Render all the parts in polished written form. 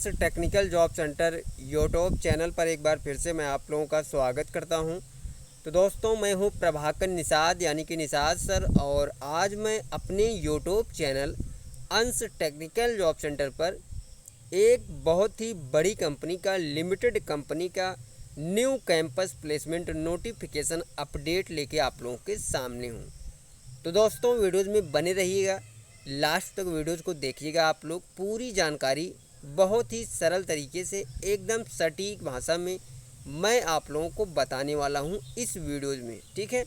Technical job centre YouTube channel पर एक बार फिर से मैं आप लोगों का स्वागत करता हूं। तो दोस्तों, मैं हूं प्रभाकर निषाद यानी कि निषाद सर, और आज मैं अपने यूट्यूब चैनल अंश टेक्निकल जॉब सेंटर पर एक बहुत ही बड़ी कंपनी का, लिमिटेड कंपनी का new campus placement notification update लेके आप लोगों के सामने हूं। तो दोस्तों, वीडियोज़ में बने रहिएगा, लास्ट तक वीडियोज़ को देखिएगा। आप लोग पूरी जानकारी बहुत ही सरल तरीके से, एकदम सटीक भाषा में मैं आप लोगों को बताने वाला हूं इस वीडियोज़ में, ठीक है।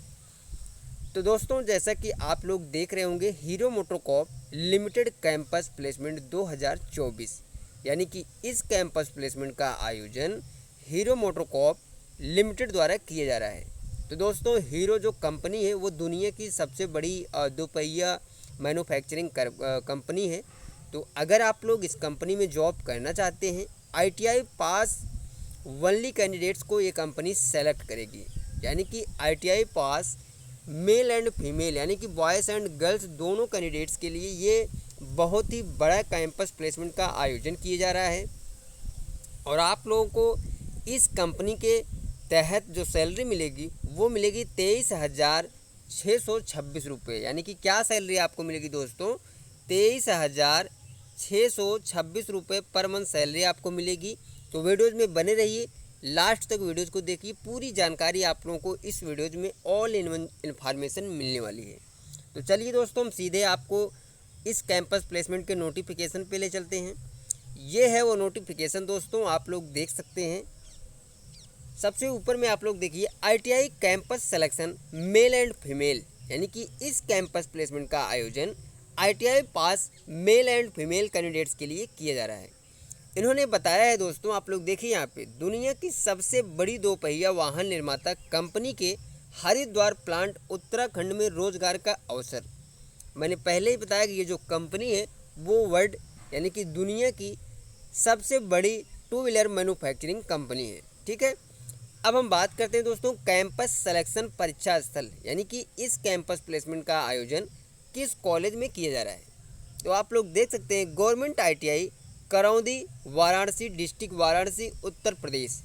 तो दोस्तों, जैसा कि आप लोग देख रहे होंगे, hero MotoCorp limited campus placement 2024, यानी कि इस कैंपस प्लेसमेंट का आयोजन हीरो मोटोकॉर्प लिमिटेड द्वारा किया जा रहा है। तो दोस्तों, हीरो जो कंपनी है वो दुनिया की सबसे बड़ी दोपहिया मैन्युफैक्चरिंग कंपनी है। तो अगर आप लोग इस कंपनी में जॉब करना चाहते हैं, आईटीआई पास ओनली कैंडिडेट्स को ये कंपनी सेलेक्ट करेगी, यानी कि ITI pass male and female, यानी कि बॉयज़ एंड गर्ल्स दोनों कैंडिडेट्स के लिए ये बहुत ही बड़ा कैंपस प्लेसमेंट का आयोजन किया जा रहा है। और आप लोगों को इस कंपनी के तहत जो सैलरी मिलेगी वो मिलेगी 23,626 रुपये, यानी कि क्या सैलरी आपको मिलेगी दोस्तों? 23,626 रुपये पर मंथ सैलरी आपको मिलेगी। तो वीडियोज़ में बने रहिए, लास्ट तक वीडियोज़ को देखिए, पूरी जानकारी आप लोगों को इस वीडियोज़ में ऑल इन वन इन्फॉर्मेशन मिलने वाली है। तो चलिए दोस्तों, हम सीधे आपको इस कैंपस प्लेसमेंट के नोटिफिकेशन पे ले चलते हैं। ये है वो नोटिफिकेशन दोस्तों, आप लोग देख सकते हैं। सबसे ऊपर में आप लोग देखिए, ITI campus selection male and female, यानी कि इस कैंपस प्लेसमेंट का आयोजन ITI pass male and female candidates के लिए किया जा रहा है। इन्होंने बताया है दोस्तों, आप लोग देखिए यहाँ पे, दुनिया की सबसे बड़ी दोपहिया वाहन निर्माता कंपनी के हरिद्वार प्लांट उत्तराखंड में रोजगार का अवसर। मैंने पहले ही बताया कि ये जो कंपनी है वो वर्ल्ड, यानी कि दुनिया की सबसे बड़ी टू व्हीलर मैन्युफैक्चरिंग कंपनी है, ठीक है। अब हम बात करते हैं दोस्तों कैंपस सिलेक्शन परीक्षा स्थल, यानी कि इस कैंपस प्लेसमेंट का आयोजन किस कॉलेज में किया जा रहा है। तो आप लोग देख सकते हैं, government ITI Karaundi Varanasi district, Varanasi Uttar Pradesh,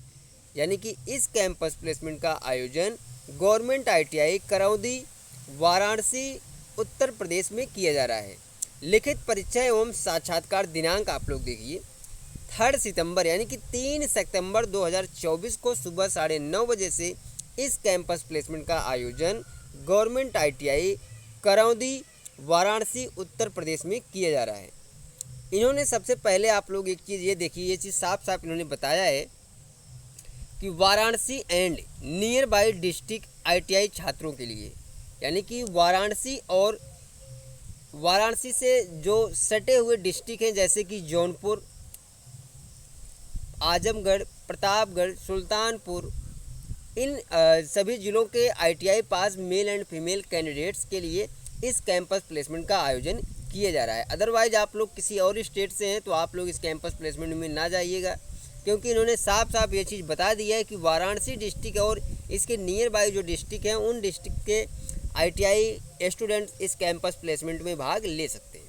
यानी कि इस कैंपस प्लेसमेंट का आयोजन गवर्नमेंट आईटीआई करौंदी वाराणसी उत्तर प्रदेश में किया जा रहा है। लिखित परीक्षा एवं साक्षात्कार दिनांक आप लोग देखिए, 3 सितंबर यानी कि 3 सितंबर 2024 को सुबह 9:30 बजे से इस कैंपस प्लेसमेंट का आयोजन गवर्नमेंट आईटीआई करौंदी वाराणसी उत्तर प्रदेश में किया जा रहा है। इन्होंने सबसे पहले आप लोग एक चीज़ ये देखिए, ये चीज़ साफ साफ इन्होंने बताया है कि Varanasi and near by district ITI छात्रों के लिए, यानी कि वाराणसी और वाराणसी से जो सटे हुए डिस्ट्रिक्ट हैं, जैसे कि जौनपुर, आजमगढ़, प्रतापगढ़, सुल्तानपुर, इन सभी ज़िलों के ITI pass male and female candidates के लिए इस कैंपस प्लेसमेंट का आयोजन किया जा रहा है। अदरवाइज आप लोग किसी और स्टेट से हैं तो आप लोग इस कैंपस प्लेसमेंट में ना जाइएगा, क्योंकि इन्होंने साफ साफ ये चीज़ बता दी है कि वाराणसी डिस्ट्रिक्ट और इसके नियर बाई जो डिस्ट्रिक्ट हैं उन डिस्ट्रिक्ट के आईटीआई स्टूडेंट्स इस कैंपस प्लेसमेंट में भाग ले सकते हैं।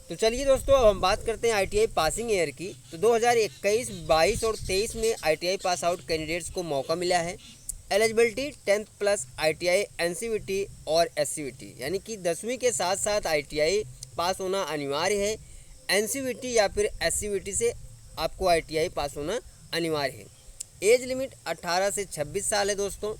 तो चलिए दोस्तों, अब हम बात करते हैं आईटीआई पासिंग ईयर की। तो 2021, 22 और 23 में आईटीआई पास आउट कैंडिडेट्स को मौका मिला है। Eligibility 10th plus ITI NCVT और एससीवीटी, यानी कि 10वीं के साथ साथ आईटीआई पास होना अनिवार्य है। एनसीवीटी या फिर एससीवीटी से आपको आईटीआई पास होना अनिवार्य है। एज लिमिट 18 से 26 साल है दोस्तों।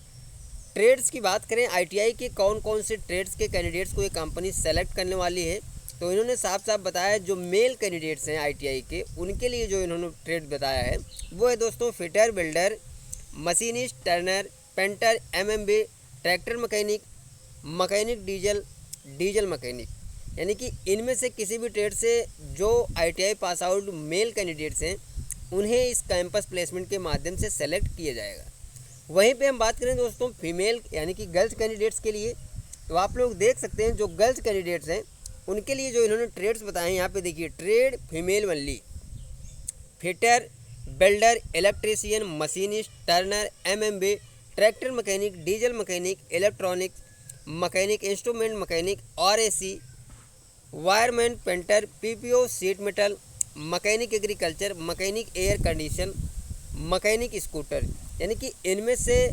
ट्रेड्स की बात करें, आईटीआई के कौन कौन से ट्रेड्स के कैंडिडेट्स को ये कंपनी सेलेक्ट करने वाली है, तो इन्होंने साफ साफ बताया जो मेल कैंडिडेट्स हैं आईटीआई के, उनके लिए जो इन्होंने ट्रेड बताया है वो है दोस्तों fitter, builder, machinist, Turner, painter, MMB, tractor mechanic, mechanic diesel mechanic, यानी कि इनमें से किसी भी ट्रेड से जो ITI pass out male candidates हैं उन्हें इस कैंपस प्लेसमेंट के माध्यम से सेलेक्ट किया जाएगा। वहीं पे हम बात करें दोस्तों फीमेल यानी कि गर्ल्स कैंडिडेट्स के लिए, तो आप लोग देख सकते हैं जो गर्ल्स कैंडिडेट्स हैं उनके लिए जो इन्होंने ट्रेड्स बताए हैं, यहाँ पे देखिए, trade female only, fitter, builder, electrician, machinist, Turner, MMB, tractor mechanic, diesel mechanic, electronic mechanic, instrument mechanic, RAC, wireman, painter, PPO, sheet metal, mechanic agriculture, mechanic air condition, mechanic scooter, यानी कि इनमें से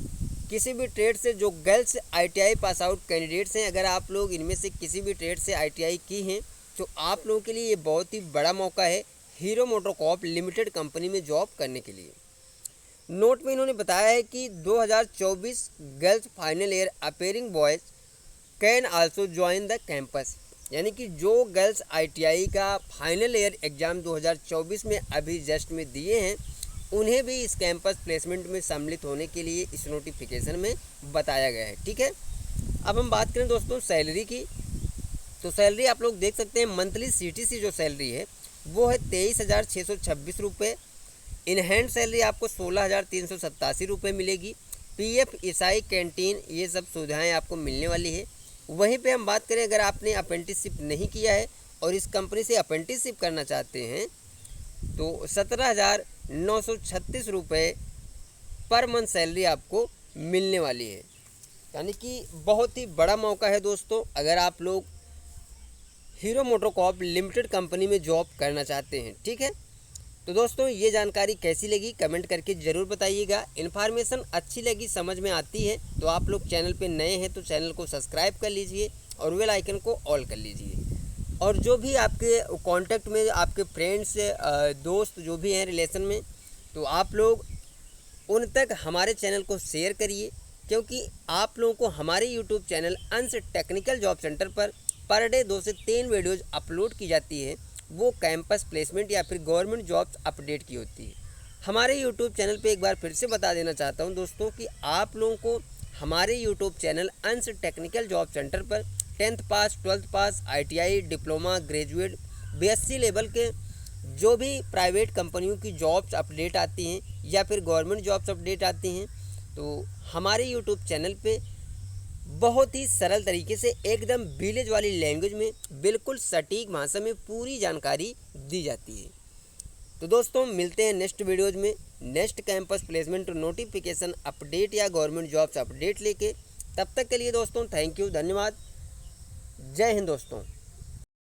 किसी भी ट्रेड से जो girls ITI pass out candidates हैं, अगर आप लोग इनमें से किसी भी ट्रेड से ITI की हैं तो आप लोगों के लिए ये बहुत ही बड़ा मौका है हीरो मोटोकॉर्प लिमिटेड कंपनी में जॉब करने के लिए। नोट में इन्होंने बताया है कि 2024 girls final year appearing boys can also join the campus, यानी कि जो गर्ल्स ITI का फाइनल ईयर एग्ज़ाम 2024 में अभी जस्ट में दिए हैं उन्हें भी इस कैंपस प्लेसमेंट में सम्मिलित होने के लिए इस नोटिफिकेशन में बताया गया है। ठीक है, अब हम बात करें दोस्तों सैलरी की, तो सैलरी आप लोग देख सकते हैं मंथली CTC जो सैलरी है वो है 23,626 रुपये। इन हैंड सैलरी आपको 16,387 रुपये मिलेगी। PF ईसाई कैंटीन ये सब सुविधाएं आपको मिलने वाली है। वहीं पे हम बात करें अगर आपने अप्रेंटिसशिप नहीं किया है और इस कंपनी से अप्रेंटिसशिप करना चाहते हैं तो 17,936 रुपये पर मंथ सैलरी आपको मिलने वाली है, यानी कि बहुत ही बड़ा मौका है दोस्तों अगर आप लोग हीरो मोटोकॉर्प लिमिटेड कंपनी में जॉब करना चाहते हैं। ठीक है, तो दोस्तों ये जानकारी कैसी लगी कमेंट करके ज़रूर बताइएगा। इन्फॉर्मेशन अच्छी लगी, समझ में आती है तो आप लोग चैनल पे नए हैं तो चैनल को सब्सक्राइब कर लीजिए और बेल आइकन को ऑल कर लीजिए। और जो भी आपके कांटेक्ट में आपके फ्रेंड्स दोस्त जो भी हैं रिलेशन में, तो आप लोग उन तक हमारे चैनल को शेयर करिए, क्योंकि आप लोगों को हमारे यूट्यूब चैनल अंश technical job centre per day 2 से 3 वीडियोज़ अपलोड की जाती है, वो कैंपस प्लेसमेंट या फिर गवर्नमेंट जॉब्स अपडेट की होती है। हमारे यूट्यूब चैनल पे एक बार फिर से बता देना चाहता हूँ दोस्तों कि आप लोगों को हमारे यूट्यूब चैनल अंश टेक्निकल जॉब सेंटर पर 10th पास, 12th पास, ITI, diploma, graduate, BSc level के जो भी प्राइवेट कंपनियों की जॉब्स अपडेट आती हैं या फिर गवर्नमेंट जॉब्स अपडेट आती हैं, तो हमारे यूट्यूब चैनल पे बहुत ही सरल तरीके से एकदम विलेज वाली लैंग्वेज में बिल्कुल सटीक भाषा में पूरी जानकारी दी जाती है। तो दोस्तों मिलते हैं नेक्स्ट वीडियोज़ में next campus placement notification update या गवर्नमेंट जॉब्स अपडेट लेके। तब तक के लिए दोस्तों थैंक यू, धन्यवाद, जय हिंद दोस्तों।